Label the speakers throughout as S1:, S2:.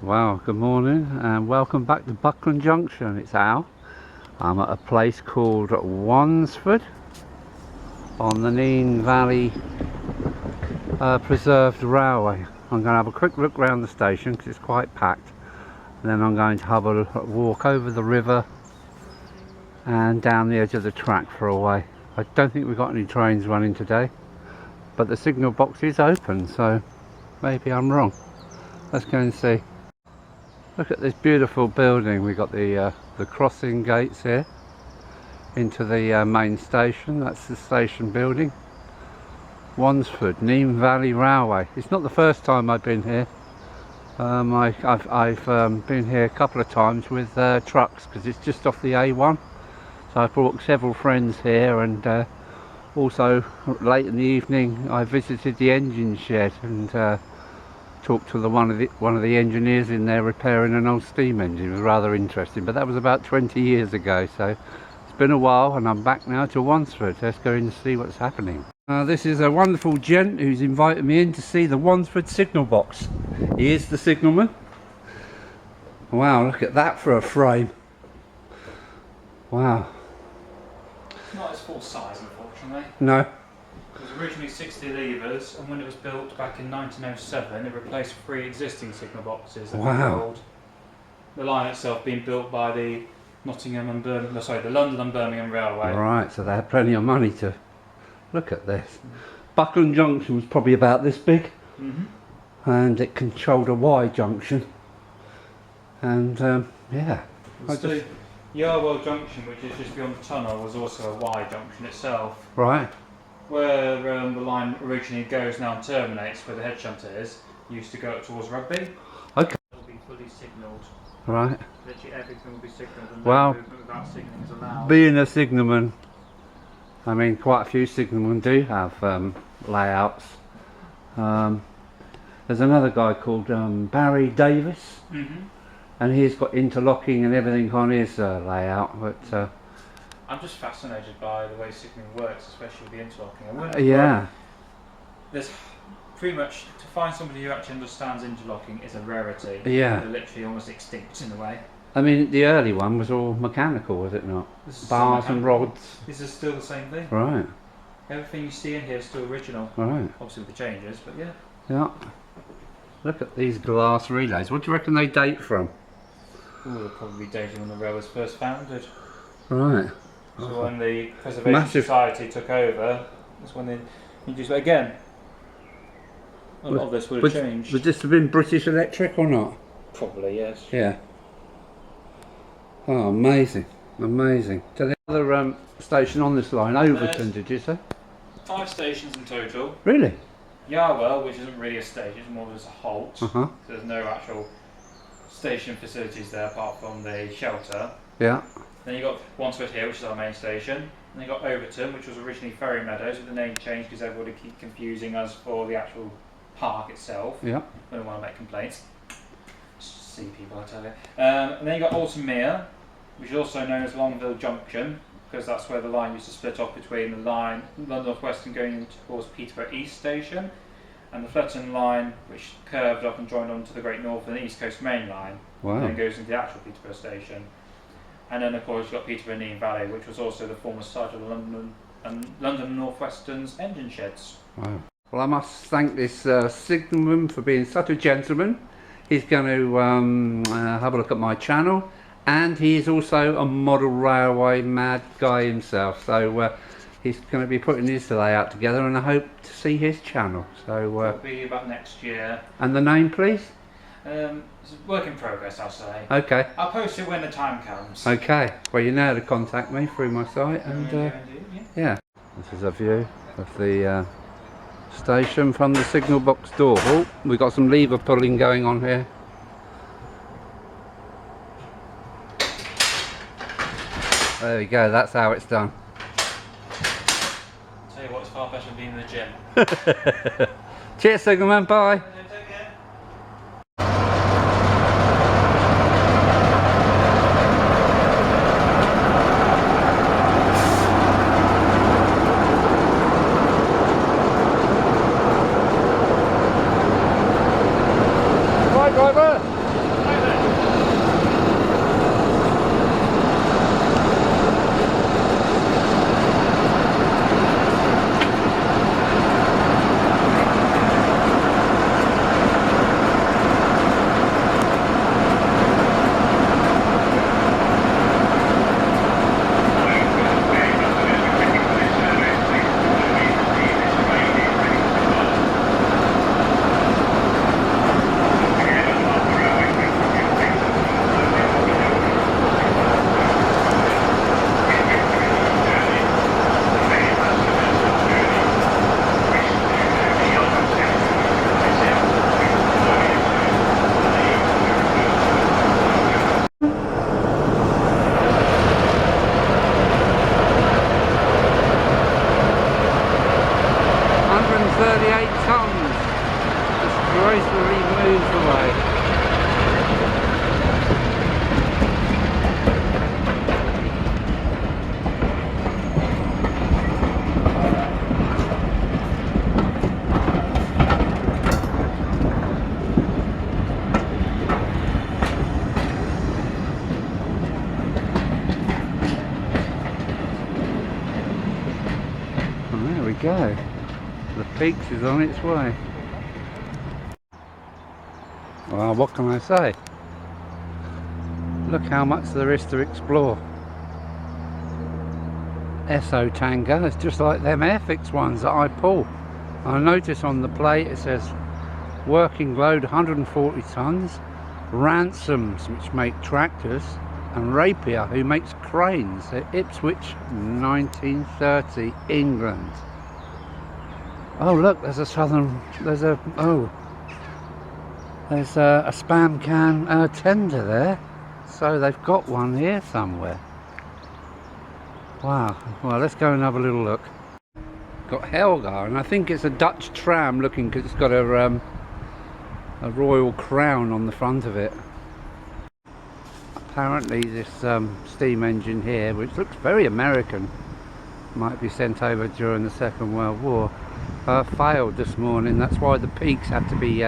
S1: Wow, good morning and welcome back to Buckland Junction. It's Al. I'm at a place called Wansford on the Nene Valley Preserved Railway. I'm going to have a quick look around the station because it's quite packed. And then I'm going to have a walk over the river and down the edge of the track for a way. I don't think we've got any trains running today, but the signal box is open, so maybe I'm wrong. Let's go and see. Look at this beautiful building. We've got the crossing gates here into the main station. That's the station building. Wansford, Nene Valley Railway. It's not the first time I've been here. I've been here a couple of times with trucks because it's just off the A1. So I brought several friends here, and also late in the evening I visited the engine shed and talked to one of the engineers in there repairing an old steam engine. It was rather interesting, but that was about 20 years ago, so it's been a while and I'm back now to Wansford. Let's go in and see what's happening. This is a wonderful gent who's invited me in to see the Wansford signal box. He is the signalman. Wow, look at that for a frame. Wow.
S2: It's not its full size, unfortunately.
S1: No.
S2: It was originally 60 levers, and when it was built back in 1907, it replaced 3 existing signal boxes.
S1: Wow.
S2: The line itself being built by the London and Birmingham Railway.
S1: Right, so they had plenty of money to look at this. Buckland Junction was probably about this big, and it controlled a Y junction. And yeah.
S2: The Yarwell Junction, which is just beyond the tunnel, was also a Y junction itself.
S1: Right.
S2: Where the line originally goes now and terminates, where the head shunter is, used to go up towards Rugby.
S1: Okay.
S2: It'll be fully signalled.
S1: Right.
S2: Literally everything will be signalled, and
S1: Well,
S2: no movement without signalling is allowed.
S1: Being a signalman, I mean, quite a few signalmen do have layouts. There's another guy called Barry Davis, and he's got interlocking and everything on his layout, but
S2: I'm just fascinated by the way signalling works, especially with the interlocking.
S1: yeah.
S2: There's pretty much, to find somebody who actually understands interlocking is a rarity.
S1: Yeah.
S2: They're literally almost extinct in a way.
S1: I mean, the early one was all mechanical, was it not? Bars and rods.
S2: This is still the same thing.
S1: Right.
S2: Everything you see in here is still original.
S1: Right.
S2: Obviously with the changes, but yeah.
S1: Yeah. Look at these glass relays. What do you reckon they date from?
S2: Ooh, they're probably dating when the rail was first founded.
S1: Right.
S2: So when the Preservation Society took over, that's when they introduced. Again, a lot of this would have changed.
S1: Would this have been British Electric or not?
S2: Probably, yes.
S1: Yeah. Oh, amazing, amazing. So the other station on this line, Overton, did you say?
S2: 5 stations in total.
S1: Really?
S2: Yarwell, which isn't really a station, it's more just a halt.
S1: Uh-huh.
S2: So there's no actual station facilities there apart from the shelter.
S1: Yeah.
S2: Then you got Wansford here, which is our main station. And then you got Overton, which was originally Ferry Meadows, with the name changed because everybody keep confusing us for the actual park itself.
S1: Yeah.
S2: We don't want to make complaints. See people, I tell you. And then you got Alton which is also known as Longville Junction, because that's where the line used to split off between the line London North Western going towards Peterborough East Station, and the Flutton line, which curved up and joined onto the Great Northern East Coast Main Line,
S1: Wow.
S2: and then goes into the actual Peterborough Station. And then of course you've got Peterborough Nene Valley, which was also the former site of the London and North Western's engine sheds.
S1: Wow. Well, I must thank this signalman for being such a gentleman. He's going to have a look at my channel, and he is also a model railway mad guy himself. So he's going to be putting his layout together, and I hope to see his channel. So
S2: it'll be about next year.
S1: And the name, please?
S2: It's a work in progress, I'll say.
S1: Okay.
S2: I'll post it when the time comes.
S1: Okay. Well, you know how to contact me through my site, and yeah. This is a view of the station from the signal box door. Oh, we've got some lever pulling going on here. There we go, that's how it's done.
S2: Tell you what, it's far better than being in the gym.
S1: Cheers, signalman, bye.
S2: Take care.
S1: Right, driver. go. The Peaks is on its way. Well, what can I say? Look how much there is to explore. Esso tanker, it's just like them Airfix ones that I pull. I notice on the plate it says working load 140 tons, Ransoms, which make tractors, and Rapier, who makes cranes, at Ipswich, 1930, England. Oh look, there's a spam can tender there, so they've got one here somewhere. Wow, well let's go and have a little look. Got Helga, and I think it's a Dutch tram looking, because it's got a royal crown on the front of it. Apparently this steam engine here, which looks very American, might be sent over during the Second World War, failed this morning. That's why the Peaks had to be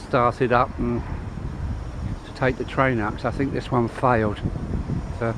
S1: started up and to take the train up, so I think this one failed. So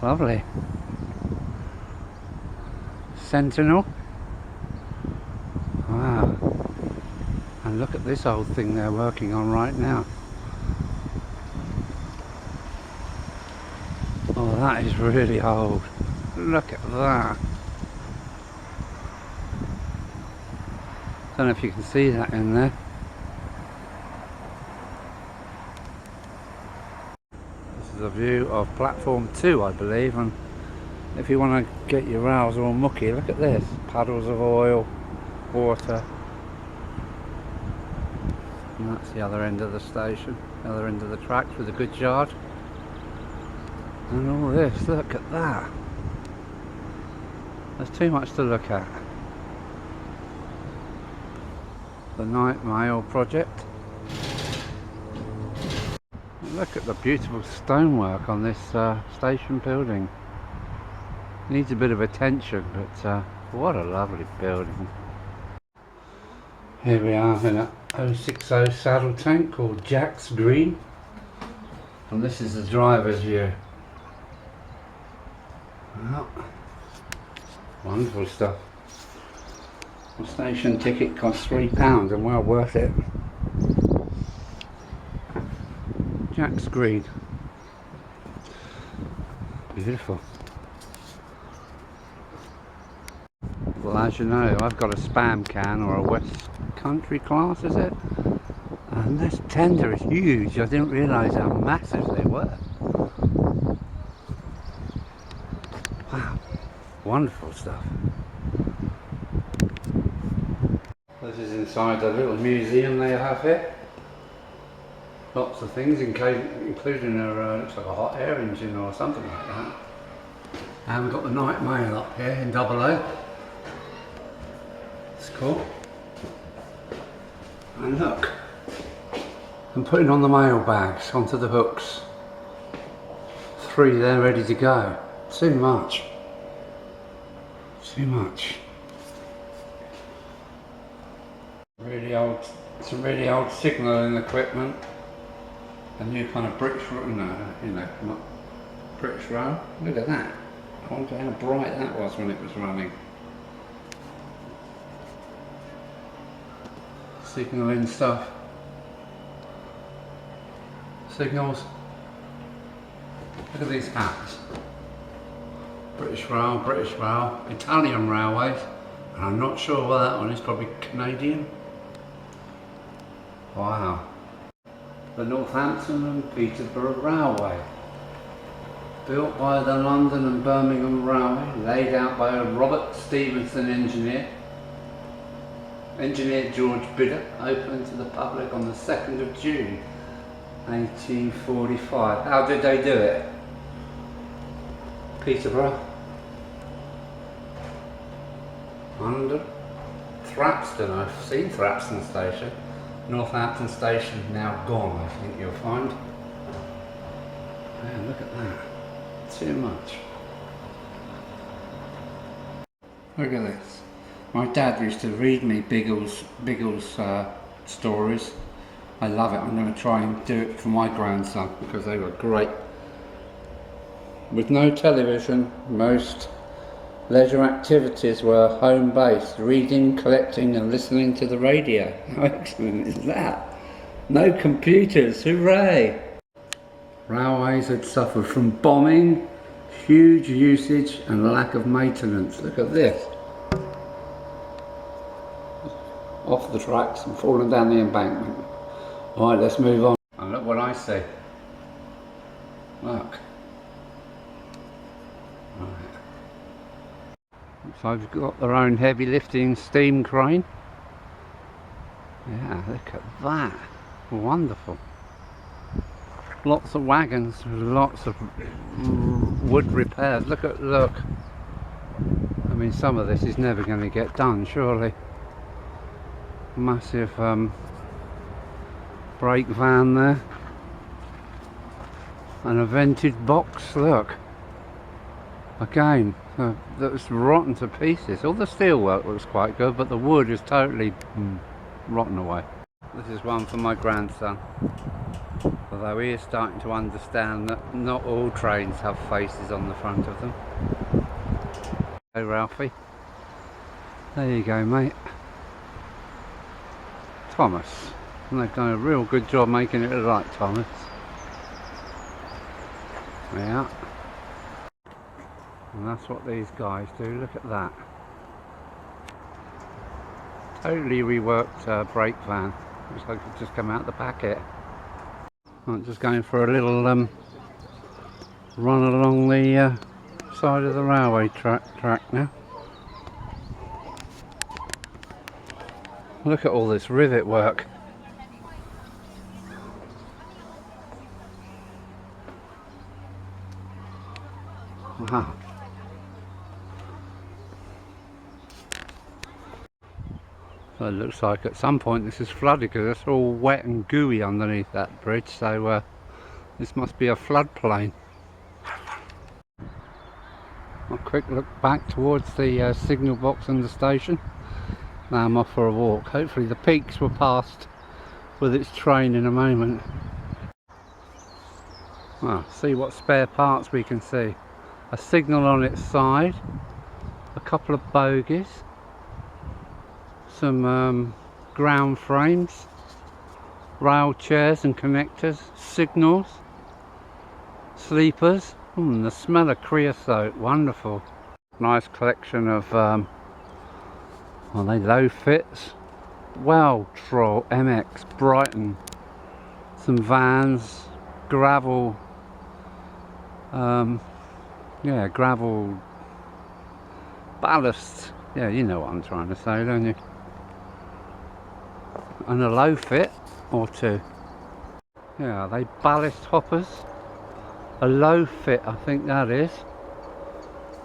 S1: lovely. Sentinel. Wow. And look at this old thing they're working on right now. Oh, that is really old. Look at that. Don't know if you can see that in there. This is a view of platform 2, I believe, and if you want to get your rails all mucky, look at this. Puddles of oil, water. And that's the other end of the station, the other end of the tracks with a goods yard. And all this, look at that. There's too much to look at. The night mail project. Look at the beautiful stonework on this station building. Needs a bit of attention, but what a lovely building. Here we are in a 060 saddle tank called Jack's Green, and this is the driver's view. Well, wonderful stuff. The station ticket costs £3 and well worth it. Jack's Green. Beautiful. Well, as you know, I've got a spam can, or a West Country class, is it? And this tender is huge. I didn't realise how massive they were. Wow, wonderful stuff. This is inside the little museum they have here. Lots of things, including a looks like a hot air engine or something like that. And we've got the night mail up here in double O. It's cool. And look, I'm putting on the mail bags onto the hooks. 3 there ready to go. Too much. Too much. Really old, some really old signalling equipment. A new kind of British, not British rail. Look at that. I wonder how bright that was when it was running. Signalling stuff. Signals. Look at these hats. British Rail, Italian Railways, and I'm not sure where that one is, probably Canadian. Wow. The Northampton and Peterborough Railway. Built by the London and Birmingham Railway, laid out by a Robert Stevenson engineer. Engineer George Bidder, opened to the public on the 2nd of June 1845. How did they do it? Peterborough, under Thrapston. I've seen Thrapston station. Northampton station now gone, I think you'll find. Man, look at that. Too much. Look at this. My dad used to read me Biggles stories. I love it. I'm going to try and do it for my grandson because they were great. With no television, most Leisure activities were home-based, reading, collecting and listening to the radio. How excellent is that? No computers, hooray! Railways had suffered from bombing, huge usage and lack of maintenance. Look at this. Off the tracks and falling down the embankment. Alright, let's move on. And look what I see. Look. Right. So they've got their own heavy lifting steam crane. Yeah, look at that. Wonderful. Lots of wagons with lots of wood repairs. Look. I mean, some of this is never going to get done, surely. Massive brake van there. And a vented box, look. Again, that's rotten to pieces. All the steelwork looks quite good, but the wood is totally rotten away. This is one for my grandson. Although he is starting to understand that not all trains have faces on the front of them. Hey Ralphie. There you go, mate. Thomas. And they've done a real good job making it look like Thomas. Yeah. And that's what these guys do. Look at that. Totally reworked brake van. Looks like it's just come out the packet. I'm just going for a little run along the side of the railway track now. Look at all this rivet work. Wow. So it looks like at some point this is flooded because it's all wet and gooey underneath that bridge, so this must be a floodplain. A quick look back towards the signal box and the station. Now I'm off for a walk. Hopefully the peaks were passed with its train in a moment. Well, see what spare parts we can see. A signal on its side, a couple of bogies, some ground frames, rail chairs and connectors, signals, sleepers. The smell of creosote, wonderful. Nice collection of are they low fits? Well-Troll, MX, Brighton, some vans, gravel, yeah, gravel ballast. Yeah, you know what I'm trying to say, don't you? And a low fit or two. Yeah, are they ballast hoppers? A low fit, I think that is.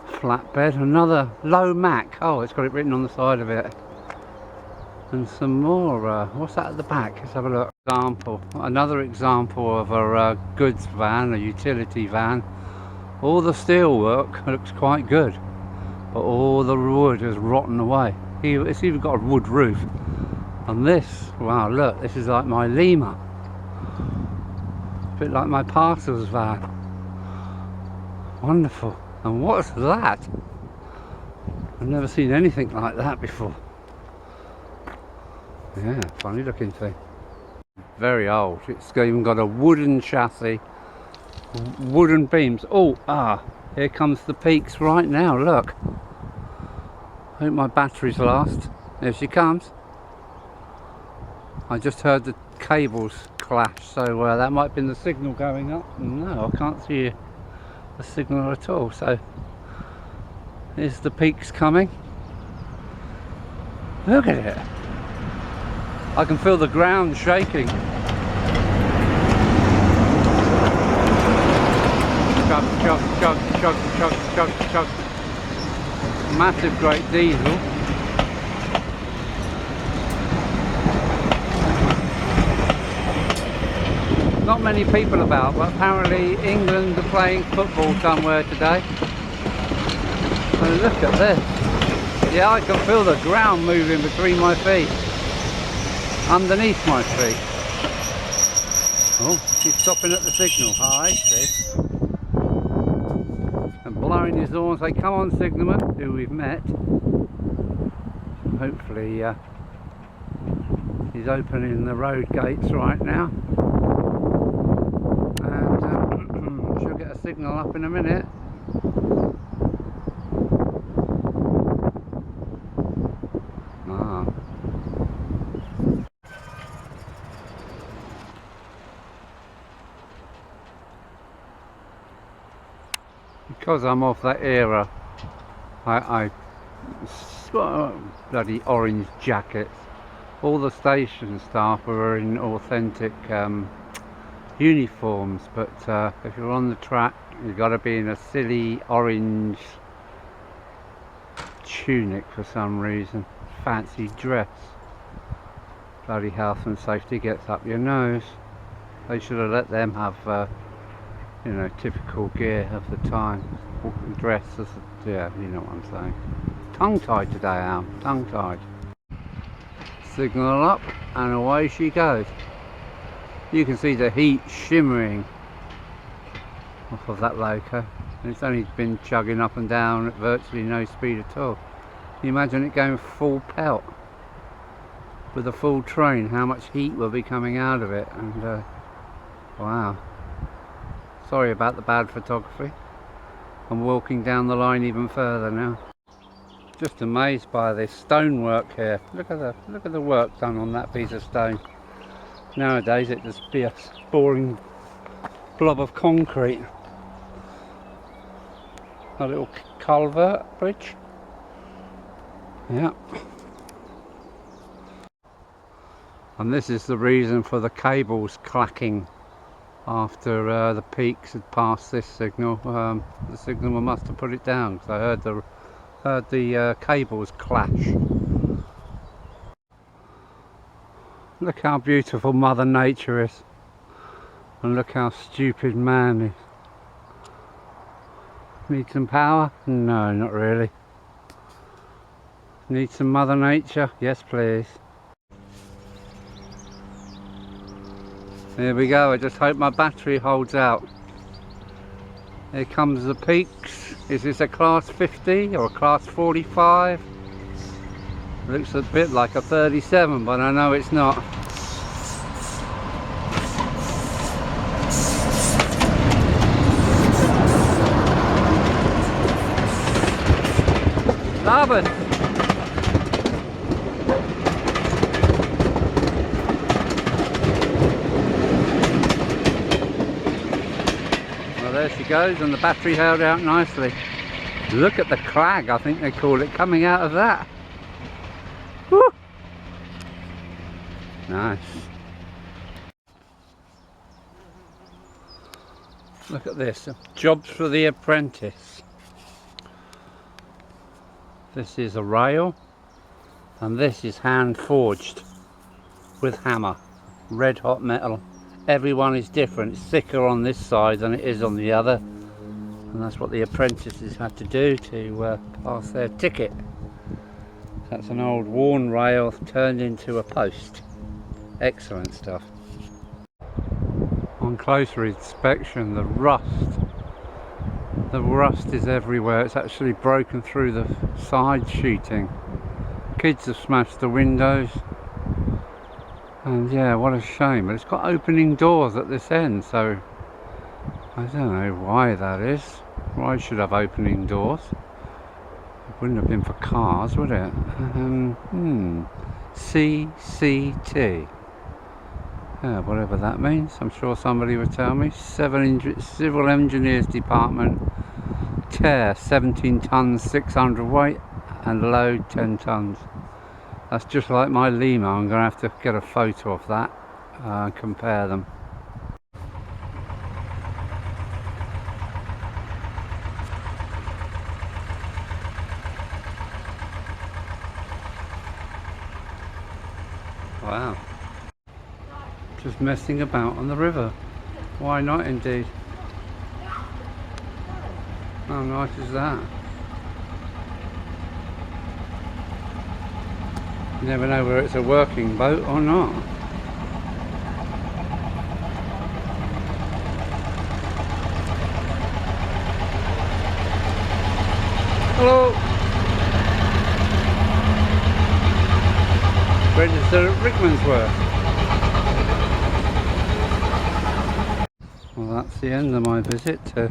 S1: Flatbed, another low Mac. Oh, it's got it written on the side of it. And some more, what's that at the back? Let's have a look. Another example of a goods van, a utility van. All the steel work looks quite good, but all the wood is rotten away. It's even got a wood roof. And this, wow, look, this is like my Lima. A bit like my parcels van. Wonderful. And what's that? I've never seen anything like that before. Yeah, funny looking thing. Very old. It's even got a wooden chassis, wooden beams. Here comes the peaks right now, look. Hope my batteries last. There she comes. I just heard the cables clash, so that might have been the signal going up. No, I can't see the signal at all. So here's the peaks coming. Look at it. I can feel the ground shaking. Chug, chug, chug, chug, chug, chug, chug. Massive great diesel. Not many people about, but apparently England are playing football somewhere today. So look at this. Yeah, I can feel the ground moving between my feet. Underneath my feet. Oh, she's stopping at the signal. Oh, I see. And blowing blowing his horn, say, come on signalman, who we've met. Hopefully he's opening the road gates right now, and she'll get a signal up in a minute. Because I'm off that era, I bloody orange jackets. All the station staff are in authentic uniforms, but if you're on the track, you've got to be in a silly orange tunic for some reason. Fancy dress. Bloody health and safety gets up your nose. They should have let them have you know, typical gear of the time. Dress as, yeah, you know what I'm saying. Tongue-tied today, Al. Tongue-tied. Signal up and away she goes. You can see the heat shimmering off of that loco, and it's only been chugging up and down at virtually no speed at all. Can you imagine it going full pelt with a full train, how much heat will be coming out of it? And wow. Sorry about the bad photography. I'm walking down the line even further now. Just amazed by this stonework here. Look at the work done on that piece of stone. Nowadays it'd just be a boring blob of concrete. A little culvert bridge. Yeah. And this is the reason for the cables clacking after the peaks had passed this signal. The signalman must have put it down, because I heard the cables clash. Look how beautiful Mother Nature is, and look how stupid man is. Need some power? No, not really. Need some Mother Nature? Yes please. Here we go. I just hope my battery holds out. Here comes the peaks. Is this a class 50 or a class 45? Looks a bit like a 37, but I know it's not. Starboard! There she goes, and the battery held out nicely. Look at the crag, I think they call it, coming out of that. Woo! Nice. Look at this, jobs for the apprentice. This is a rail, and this is hand forged with hammer, red hot metal. Everyone is different. It's thicker on this side than it is on the other, and that's what the apprentices had to do to pass their ticket. That's an old worn rail turned into a post. Excellent stuff. On closer inspection, the rust is everywhere. It's actually broken through the side sheeting. Kids have smashed the windows. And yeah, what a shame, but it's got opening doors at this end, so I don't know why that is. Why should have opening doors? It wouldn't have been for cars, would it? CCT. Yeah, whatever that means. I'm sure somebody would tell me. Civil Engineers Department, tear 17 tons 600 weight and load 10 tons. That's just like my Lima. I'm going to have to get a photo of that and compare them. Wow. Just messing about on the river. Why not indeed? How nice is that? You never know whether it's a working boat or not. Hello. Register at Rickmansworth. Well, that's the end of my visit to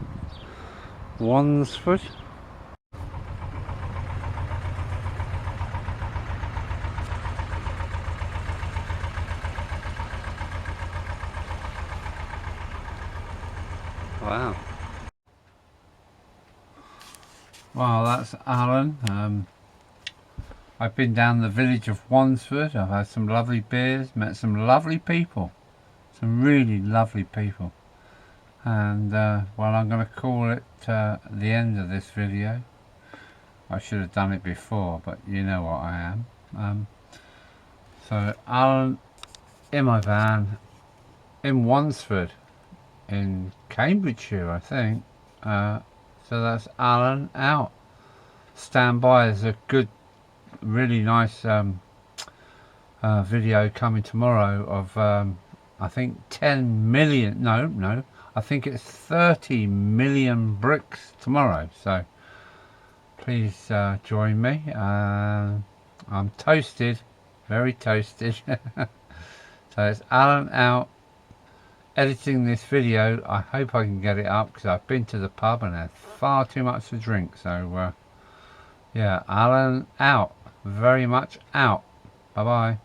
S1: Wansford. Wow. Well, that's Alan. I've been down the village of Wansford. I've had some lovely beers, met some lovely people, some really lovely people. And well, I'm going to call it the end of this video. I should have done it before, but you know what I am. So Alan in my van in Wansford in Cambridgeshire, I think. So that's Alan out. Stand by, there's a good, really nice video coming tomorrow of I think 10 million, no, I think it's 30 million bricks tomorrow. So please join me. I'm toasted, very toasted. So it's Alan out editing this video. I hope I can get it up because I've been to the pub and had far too much to drink. So yeah, Alan out, very much out. Bye bye.